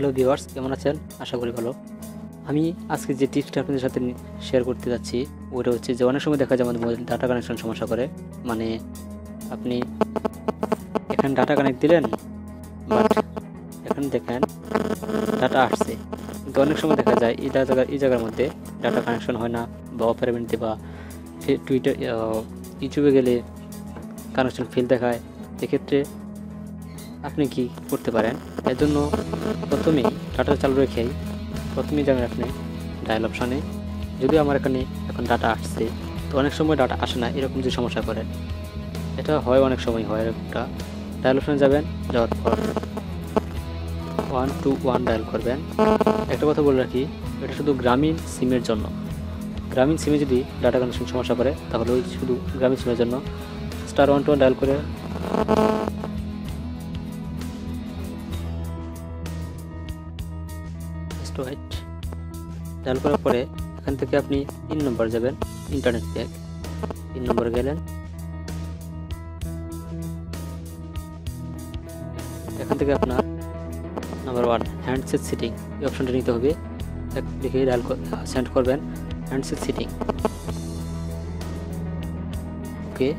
Hello viewers, কেমন আছেন? আশা করি ভালো। আমি আজকে যে টিপসটা আপনাদের সাথে শেয়ার করতে যাচ্ছি ওটা হচ্ছে যে অনেক সময় দেখা যায় আমাদের মোবাইল ডাটা কানেকশন সমস্যা করে। মানে আপনি এখানে ডাটা কানেক্ট দিলেন, বাট এখানে দেখেন ডাটা আসছে, কিন্তু অনেক সময় দেখা যায় এই জায়গার মধ্যে ডাটা কানেকশন হয় না, বা অপারেটর বা টুইটার ইউটিউবে গেলে কানেকশন ফেল দেখায়। এক্ষেত্রে আপনি কি করতে পারেন? এর জন্য প্রথমেই ডাটা চালু রেখেই যাবেন আপনি ডায়াল অপশানে। যদিও আমার এখানে এখন ডাটা আসছে, তো অনেক সময় ডাটা আসে না, এরকম যে সমস্যা করেন, এটা হয় অনেক সময় হয় এরকমটা। ডায়াল অপশানে যাবেন, যাওয়ার পর 121 ডায়াল করবেন। একটা কথা বলে রাখি, এটা শুধু গ্রামীণ সিমের জন্য। গ্রামীণ সিমে যদি ডাটা কানেকশন সমস্যা করে তাহলে ওই শুধু গ্রামীণ সিমের জন্য *121 ডায়াল করে ডায়াল করার পরে এখান থেকে আপনি 3 নম্বর যাবেন, ইন্টারনেট প্যাক। 3 নম্বরে গেলেন, এখান থেকে আপনার নাম্বার 1 হ্যান্ডসেট সেটিং, এই অপশনটা নিতে হবে। লিখে ডায়াল সেন্ড করবেন হ্যান্ডসেট সেটিং। ওকে,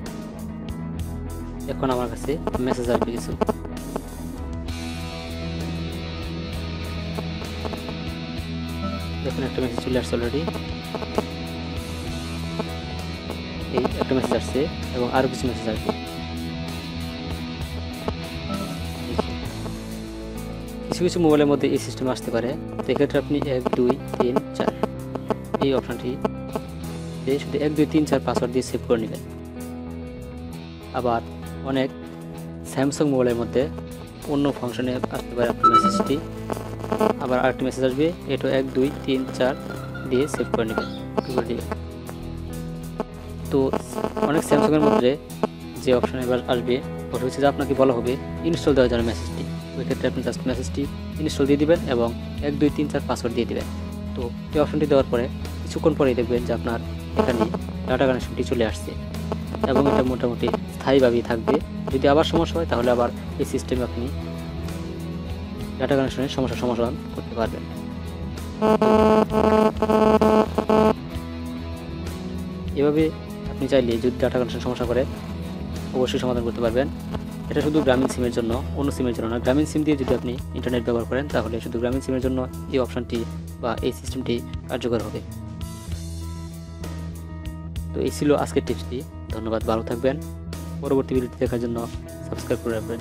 এখন আমার কাছে মেসেজ আসবে কিছু। দেখুন একটা মেসেজ চলে আসছে অলরেডি, এই একটা মেসেজ আসছে এবং আরো কিছু মেসেজ আসবে। কিছু কিছু মোবাইলের মধ্যে এই সিস্টেম আসতে পারে, তো এক্ষেত্রে আপনি 1 2 3 4 এই অপশনটি শুধু 1 2 3 4 পাসওয়ার্ড দিয়ে সেভ করে নেবেন। আবার অনেক স্যামসাং মোবাইলের মধ্যে অন্য ফাংশনে আসতে পারে আপনার মেসেজটি। আবার আরেকটি মেসেজ আসবে, এটা 1 2 3 4 দিয়ে সেভ করে নেবেন। তো অনেক স্যামসাংয়ের মধ্যে যে অপশন এবার আসবে ওটা হচ্ছে যে আপনাকে বলা হবে ইনস্টল দেওয়ার জন্য মেসেজটি। ওই ক্ষেত্রে আপনি জাস্ট মেসেজটি ইনস্টল দিয়ে দিবেন এবং 1 2 3 4 পাসওয়ার্ড দিয়ে দিবেন। তো এই অপশনটি দেওয়ার পরে কিছুক্ষণ পরেই দেখবেন যে আপনার এখানে ডাটা কানেকশনটি চলে আসছে এবং এটা মোটামুটি স্থায়ীভাবেই থাকবে। যদি আবার সমস্যা হয় তাহলে আবার এই সিস্টেমে আপনি ডাটা কানেকশনের সমস্যার সমাধান করতে পারবেন। এভাবে আপনি চাইলে যদি ডাটা কানেকশন সমস্যা করে অবশ্যই সমাধান করতে পারবেন। এটা শুধু গ্রামীণ সিমের জন্য, অন্য সিমের জন্য না। গ্রামীণ সিম দিয়ে যদি আপনি ইন্টারনেট ব্যবহার করেন তাহলে শুধু গ্রামীণ সিমের জন্য এই অপশনটি বা এই সিস্টেমটি কার্যকর হবে। তো এই ছিল আজকের টিপসটি। ধন্যবাদ, ভালো থাকবেন। পরবর্তী ভিডিওটি দেখার জন্য সাবস্ক্রাইব করে রাখবেন।